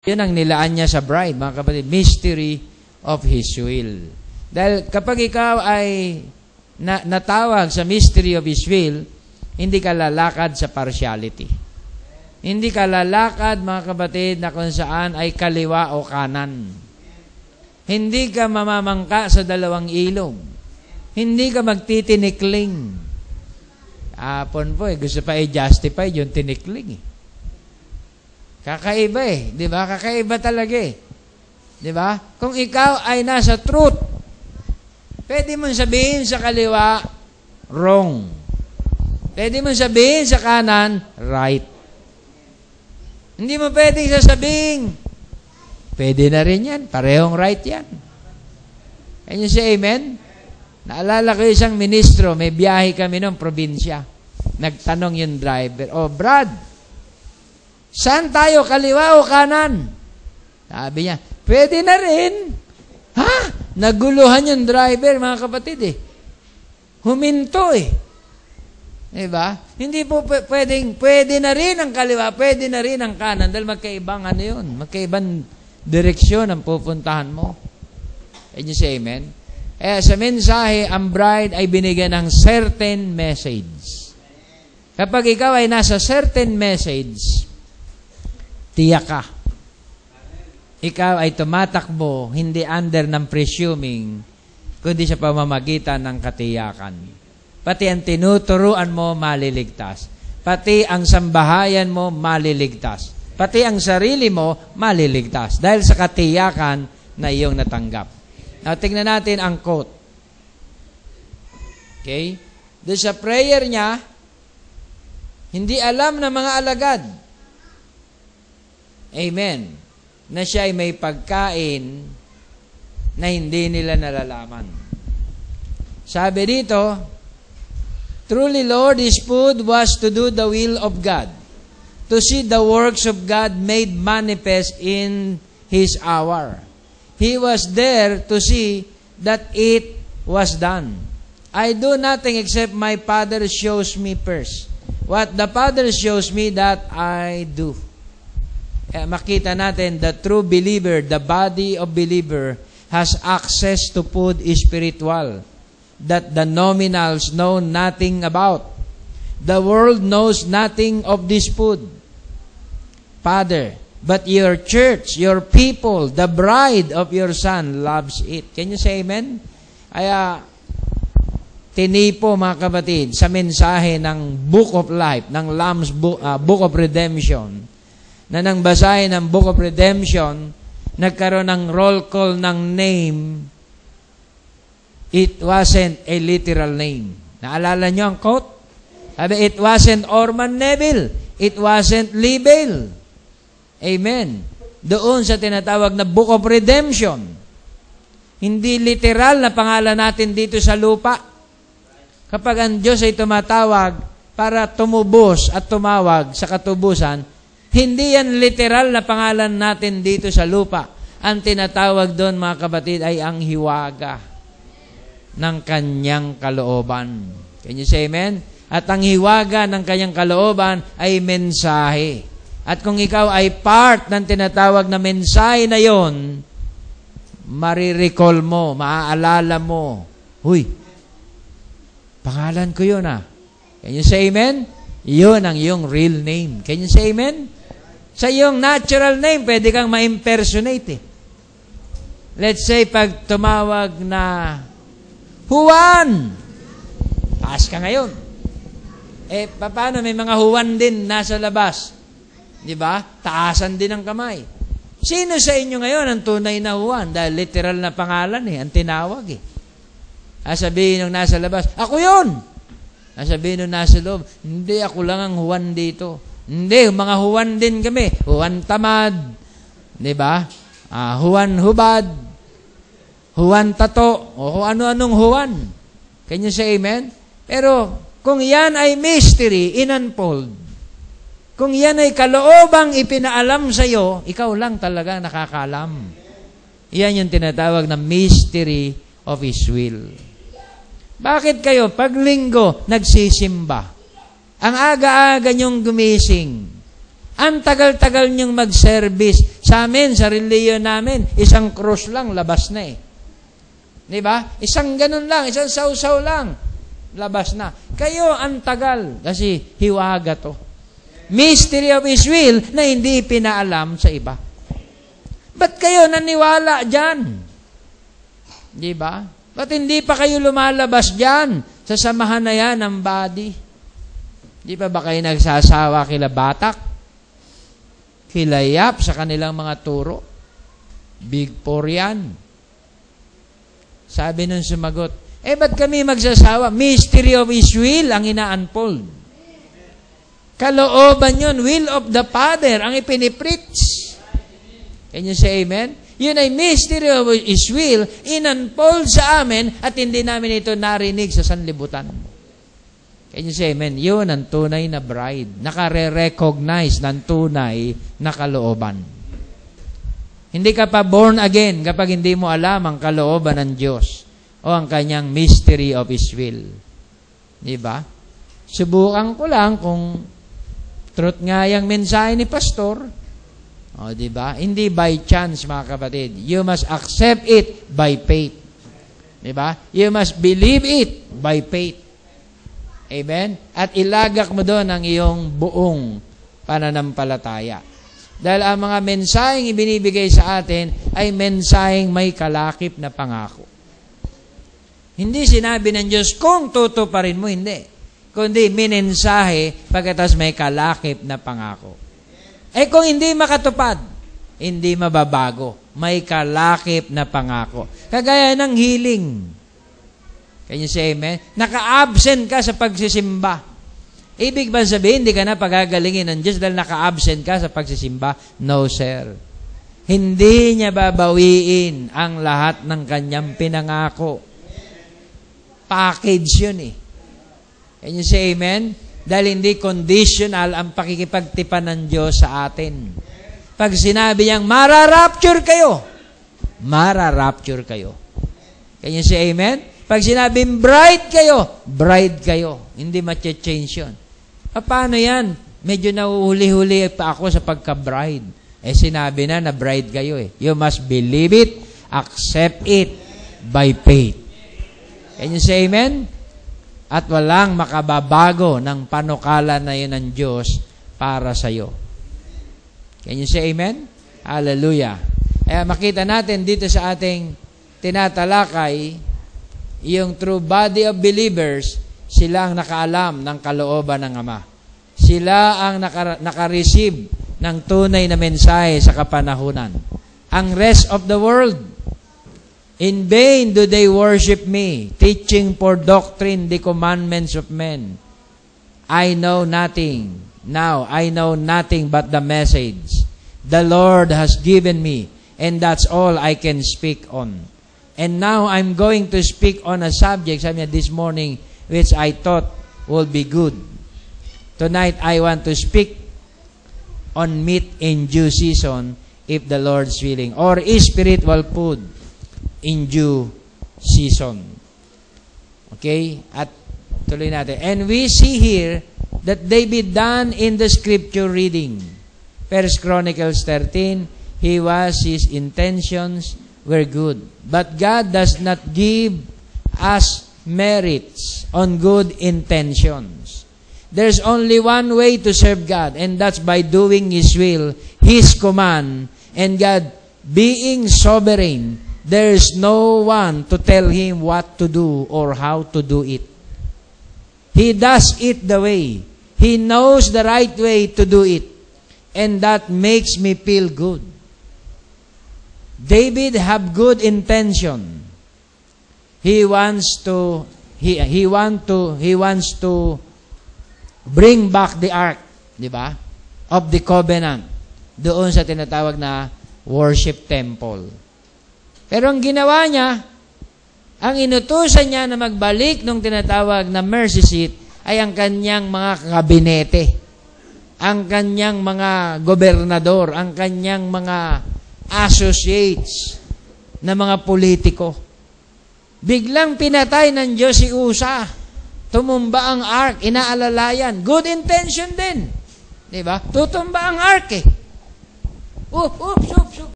Yun ang nilaan niya sa bride, mga kapatid. Mystery of His will. Dahil kapag ikaw ay natawag sa mystery of His will, hindi ka lalakad sa partiality. Hindi ka lalakad, mga kapatid, na kung saan ay kaliwa o kanan. Hindi ka mamamangka sa dalawang ilog. Hindi ka magtitinikling. Apon po gusto pa i-justify yung tinikling Kakaiba di ba? Kakaiba talaga di ba? Kung ikaw ay nasa truth, pwede mong sabihin sa kaliwa, wrong. Pwede mong sabihin sa kanan, right. Hindi mo pwedeng sasabihin, pwede na rin yan. Parehong right yan. Can you say amen? Naalala ko isang ministro, may biyahe kami ng probinsya. Nagtanong yung driver, Brad, saan tayo, kaliwa o kanan? Sabi niya, pwede na rin. Ha? Naguluhan yung driver, mga kapatid Huminto Diba? Hindi po pwede na rin ang kaliwa, pwede na rin ang kanan, dahil magkaibang magkaibang direksyon ang pupuntahan mo. Can you say amen? Sa mensahe, ang bride ay binigyan ng certain message. Kapag ikaw ay nasa certain message, tiyak ka. Ikaw ay tumatakbo, hindi under ng presuming, kundi sa pamamagitan ng katiyakan. Pati ang tinuturuan mo, maliligtas. Pati ang sambahayan mo, maliligtas. Pati ang sarili mo, maliligtas. Dahil sa katiyakan na iyong natanggap. Now, tingnan natin ang quote. Okay? Doon sa prayer niya, hindi alam ng mga alagad. Amen. Na siya ay may pagkain na hindi nila nalalaman. Sabi dito, truly, Lord, His food was to do the will of God, to see the works of God made manifest in His hour. He was there to see that it was done. I do nothing except my Father shows me first. What the Father shows me, that I do. Makita natin, the true believer, the body of believer, has access to food spiritual that the nominals know nothing about. The world knows nothing of this food, Father, but your church, your people, the bride of your Son loves it. Can you say amen? Kaya, tinipo, mga kapatid, sa mensahe ng Book of Life, ng Lamb's Book of Redemption, na nang basahin ng Book of Redemption, nagkaroon ng roll call ng name. It wasn't a literal name. Naalala nyo ang quote? Sabi, it wasn't Orman Neville. It wasn't Libel. Amen. Doon sa tinatawag na Book of Redemption. Hindi literal na pangalan natin dito sa lupa. Kapag ang Diyos ay tumatawag para tumubos at tumawag sa katubusan, hindi yan literal na pangalan natin dito sa lupa. Ang tinatawag doon, mga kapatid, ay ang hiwaga ng kanyang kalooban. Can you say amen? At ang hiwaga ng kanyang kalooban ay mensahe. At kung ikaw ay part ng tinatawag na mensahe na yon, marirecall mo, maaalala mo, huy, pangalan ko yun Can you say amen? Yun ang iyong real name. Can you say amen? Sa iyong natural name, pwede kang ma-impersonate Let's say, pag tumawag na Juan, taas ka ngayon. Paano? May mga Juan din nasa labas. Di ba? Taasan din ang kamay. Sino sa inyo ngayon ang tunay na Juan? Dahil literal na pangalan ang tinawag Sabihin nung nasa labas, ako yun! Sabihin nung nasa loob, hindi, ako lang ang Juan dito. Hindi, mga Juan din kami. Juan Tamad. Di ba? Juan Hubad. Juan Tato, o kung ano-anong Juan. Can you say amen? Pero, kung yan ay mystery, in-unfold, kung yan ay kaloobang ipinaalam sa iyo, ikaw lang talaga nakakaalam. Yan yung tinatawag na mystery of His will. Bakit kayo, pag linggo, nagsisimba? Ang aga-aga niyong gumising, Ang tagal-tagal niyong mag-service. Sa amin, sa reliyon namin, isang cross lang, labas na eh. Di ba? Isang ganun lang, isang sausaw lang, labas na. Kayo, ang tagal. Kasi hiwaga to. Mystery of His will na hindi pinaalam sa iba. Ba't kayo naniwala dyan? Di ba? Ba't hindi pa kayo lumalabas dyan sa samahan na yan ng body? Di ba kayo nagsasawa kila Batak? Kilayap sa kanilang mga turo. Big four yan. Sabi nung sumagot, ba't kami magsasawa? Mystery of His will ang ina-unfold. Kalooban yun, will of the Father ang ipinipreach. Can you say amen? Yun ay mystery of His will, in-unfold sa amin at hindi namin ito narinig sa sanlibutan. Can you say amen? Yun ang tunay na bride. Nakare-recognize ng tunay na kalooban. Hindi ka pa born again kapag hindi mo alam ang kalooban ng Diyos o ang kanyang mystery of His will. Diba? Subukan ko lang kung truth nga yung mensahe ni Pastor. O, diba? Hindi by chance, mga kapatid. You must accept it by faith. Diba? You must believe it by faith. Amen? At ilagak mo doon ang iyong buong pananampalataya. Dahil ang mga mensaheng ibinibigay sa atin ay mensaheng may kalakip na pangako. Hindi sinabi ng Diyos, kung tutuparin mo, hindi. Kundi minensahe pagkatas may kalakip na pangako. Kung hindi makatupad, hindi mababago. May kalakip na pangako. Kagaya ng healing. Can you say amen? Naka-absent ka sa pagsisimba. Ibig ba sabihin, hindi ka na pagagalingin ng Diyos dahil naka-absent ka sa pagsisimba? No, sir. Hindi niya babawiin ang lahat ng kanyang pinangako. Package yun eh. Can you say amen? Dahil hindi conditional ang pakikipagtipan ng Diyos sa atin. Pag sinabi niyang, mara-rapture kayo. Mara-rapture kayo. Can you say amen? Pag sinabing bride kayo. Hindi ma-change yun. Paano yan? Medyo nauhuli-huli pa ako sa pagka-bride. Sinabi na bride kayo eh. You must believe it, accept it by faith. Can you say amen? At walang makababago ng panukala na yun ng Diyos para sa iyo. Can you say amen? Hallelujah. Makita natin dito sa ating tinatalakay, yung true body of believers, sila ang nakaalam ng kalooban ng Ama. Sila ang nakareceive ng tunay na mensahe sa kapanahunan. Ang rest of the world, in vain do they worship me, teaching for doctrine the commandments of men. I know nothing. Now, I know nothing but the message the Lord has given me, and that's all I can speak on. And now I'm going to speak on a subject, sabi niya this morning, which I thought would be good. Tonight, I want to speak on meat in due season, if the Lord's willing, or spiritual food in due season. Okay? At tuloy natin. And we see here that they be done in the scripture reading. 1 Chronicles 13, his intentions were good. But God does not give us merits on good intentions. There's only one way to serve God, and that's by doing His will, His command, and God being sovereign. There's no one to tell Him what to do or how to do it. He does it the way. He knows the right way to do it, and that makes me feel good. David have good intention. He wants to bring back the ark, di ba? Of the covenant doon sa tinatawag na worship temple. Pero ang ginawa niya, ang inutusan niya na magbalik nung tinatawag na mercy seat ay ang kanyang mga kabinete, ang kanyang mga gobernador, ang kanyang mga associates na mga politiko. Biglang pinatay ng Diyos si Usa. Tumumba ang ark, inaalalayan. Good intention din. Di ba? Tutumba ang ark eh. Oops, oops, oops.